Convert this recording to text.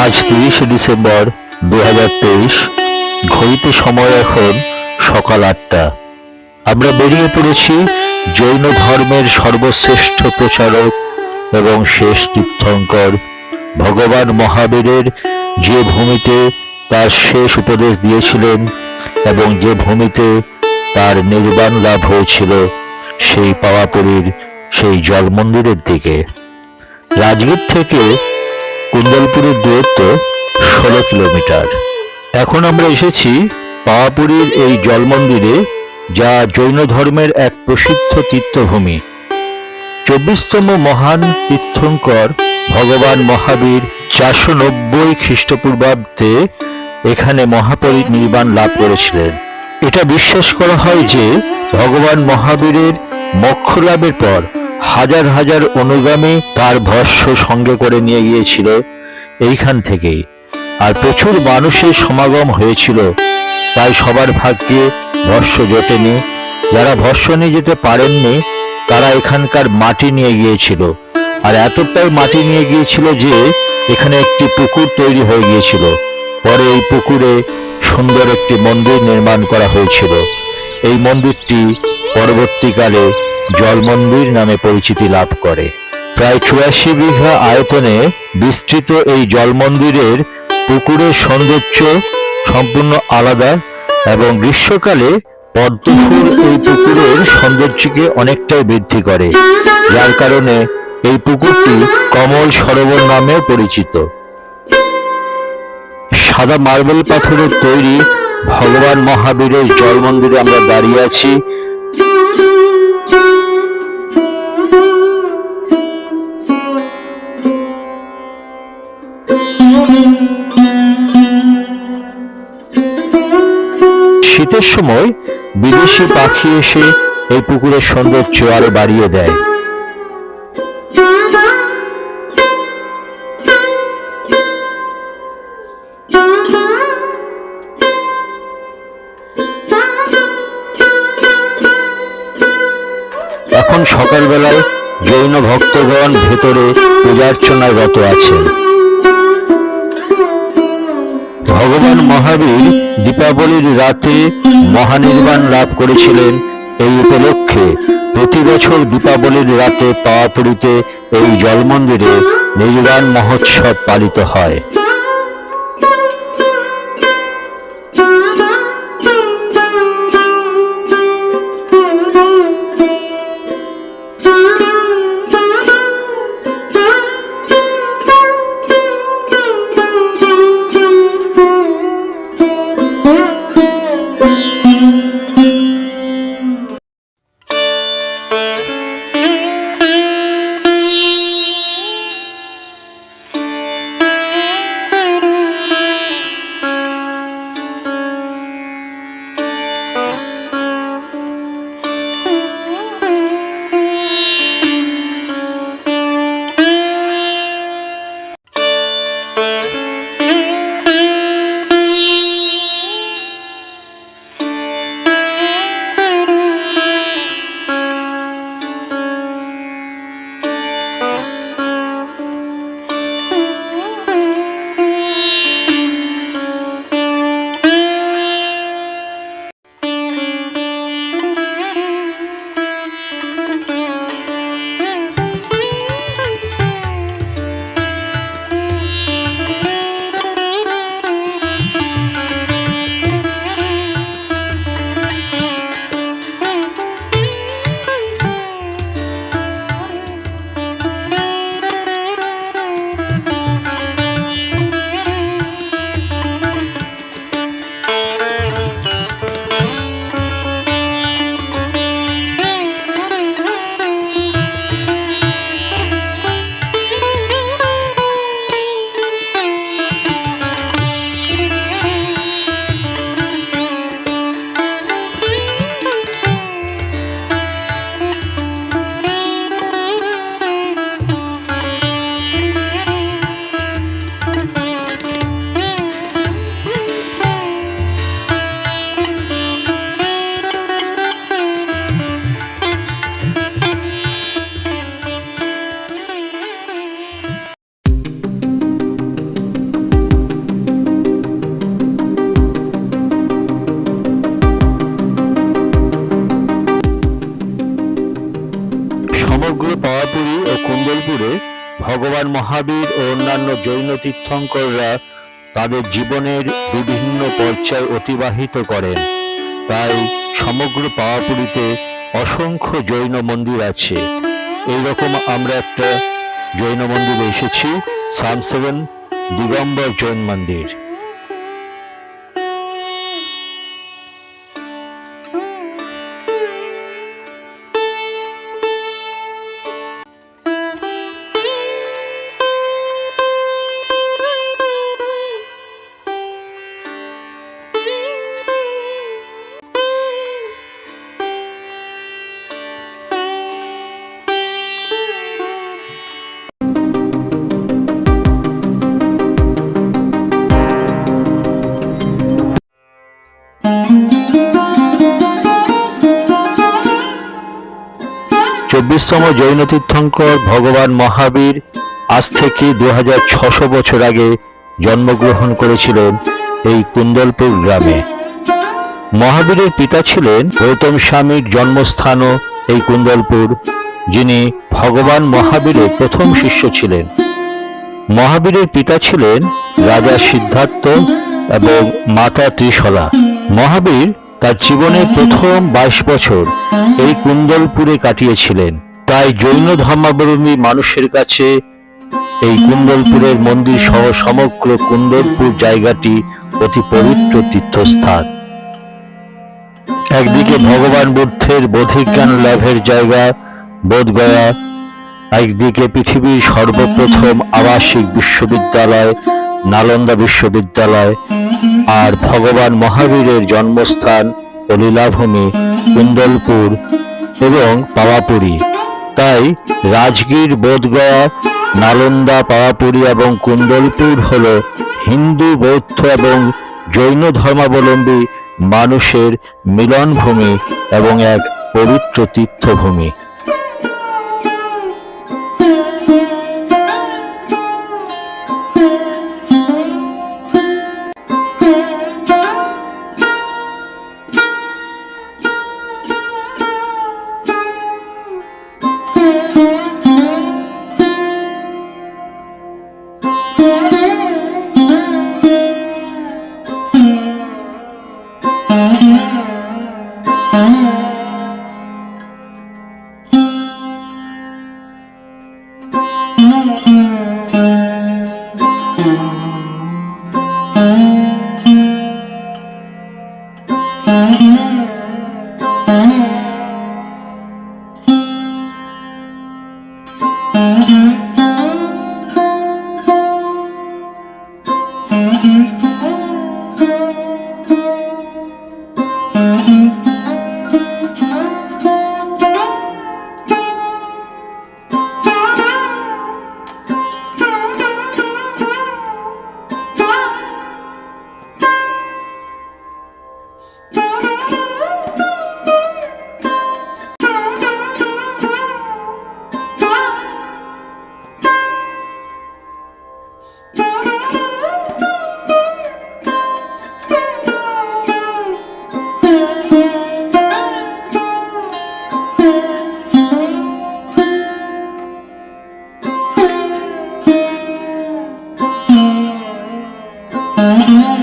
আজ 30শে ডিসেম্বর 2023। ঘড়িতে সময় এখন সকাল 8টা। আমরা বেরিয়ে পড়েছি জৈন ধর্মের সর্বশ্রেষ্ঠ প্রচারক এবং শেষ তীর্থঙ্কর ভগবান মহাবীরের যে ভূমিতে তার শেষ উপদেশ দিয়েছিলেন এবং যে ভূমিতে তার নির্বাণ লাভ হয়েছিল সেই পাওয়াপুরীর সেই জল মন্দিরের দিকে। রাজগীর থেকে কুন্দলপুরের দূরত্ব 16 কিলোমিটার। এখন আমরা এসেছি পাওয়াপুরীর এই জল মন্দিরে, যা জৈন ধর্মের এক প্রসিদ্ধ তীর্থভূমি। 24তম মহান তীর্থঙ্কর ভগবান মহাবীর 490 খ্রিস্টপূর্বাব্দে এখানে মহাপরিনির্বাণ লাভ করেছিলেন। এটা বিশ্বাস করা হয় যে ভগবান মহাবীরের মোক্ষ লাভের পর হাজার হাজার অনুগামী তার ভস্য সঙ্গে করে নিয়ে গিয়েছিল এইখান থেকেই, আর প্রচুর মানুষের সমাগম হয়েছিল। তাই সবার ভাগ্যে ভস্য জোটেনি। যারা ভস্য নিয়ে যেতে পারেননি তারা এখানকার মাটি নিয়ে গিয়েছিল, আর এতটাই মাটি নিয়ে গিয়েছিল যে এখানে একটি পুকুর তৈরি হয়ে গিয়েছিল। পরে এই পুকুরে সুন্দর একটি মন্দির নির্মাণ করা হয়েছিল। এই মন্দিরটি পরবর্তীকালে জল মন্দির নামে পরিচিতি লাভ করে। প্রায় 84 বিঘা আয়তনে বিস্তৃত এই জল মন্দিরের পুকুরের সৌন্দর্য সম্পূর্ণ আলাদা, এবং গ্রীষ্মকালে পদ্মফুল এই পুকুরের সৌন্দর্যকে অনেকটাই বৃদ্ধি করে, যার কারণে এই পুকুরটি কমল সরোবর নামেও পরিচিত। সাদা মার্বেল পাথরের তৈরি ভগবান মহাবীরের জল মন্দিরে আমরা দাঁড়িয়ে আছি। শীতের সময় বিদেশি পাখি এসে এই পুকুরের সৌন্দর্য আরো বাড়িয়ে দেয়। এখন সকালবেলায় জৈন ভক্তগণ ভেতরে পূজার্চনায় রত আছেন। ভগবান মহাবীর দীপাবলির রাতে মহানির্বাণ লাভ করেছিলেন। এই উপলক্ষে প্রতি বছর দীপাবলির রাতে পাওয়াপুরীতে এই জল মন্দিরে নির্বাণ মহোৎসব পালিত হয়। ভগবান মহাবীর ও অন্যান্য জৈন তীর্থঙ্কররা তাদের জীবনের বিভিন্ন পর্যায় অতিবাহিত করেন। তাই সমগ্র পাওয়াপুরীতে অসংখ্য জৈন মন্দির আছে। এইরকম আমরা একটা জৈন মন্দিরে এসেছি, সামসেগন দিগম্বর জৈন মন্দির। 24তম জৈন তীর্থঙ্কর ভগবান মহাবীর আজ থেকে 2600 বছর আগে জন্মগ্রহণ করেছিলেন এই কুন্দলপুর গ্রামে। মহাবীরের পিতা ছিলেন গৌতম স্বামীর জন্মস্থানও এই কুন্দলপুর, যিনি ভগবান মহাবীরের প্রথম শিষ্য ছিলেন। মহাবীরের পিতা ছিলেন রাজা সিদ্ধার্থ এবং মাতা ত্রিশলা। মহাবীর তার জীবনের প্রথম 22 বছর এই কুন্দলপুরে কাটিয়েছিলেন। তাই জৈন ধর্মাবলম্বী মানুষের কাছে এই কুন্দলপুরের মন্দির সহ সমগ্র কুন্দলপুর জায়গাটি অতি পবিত্র তীর্থস্থান। একদিকে ভগবান বুদ্ধের বোধিজ্ঞান লাভের জায়গা বোধগয়া, একদিকে পৃথিবীর সর্বপ্রথম আবাসিক বিশ্ববিদ্যালয় নালন্দা বিশ্ববিদ্যালয়, আর ভগবান মহাবীরের জন্মস্থান ও লীলাভূমি কুন্দলপুর এবং পাওয়াপুরী। তাই রাজগীর, বোধগয়া, নালন্দা, পাওয়াপুরী এবং কুন্দলপুর হল হিন্দু, বৌদ্ধ এবং জৈন ধর্মাবলম্বী মানুষের মিলনভূমি এবং এক পবিত্র তীর্থভূমি। Mm-hmm.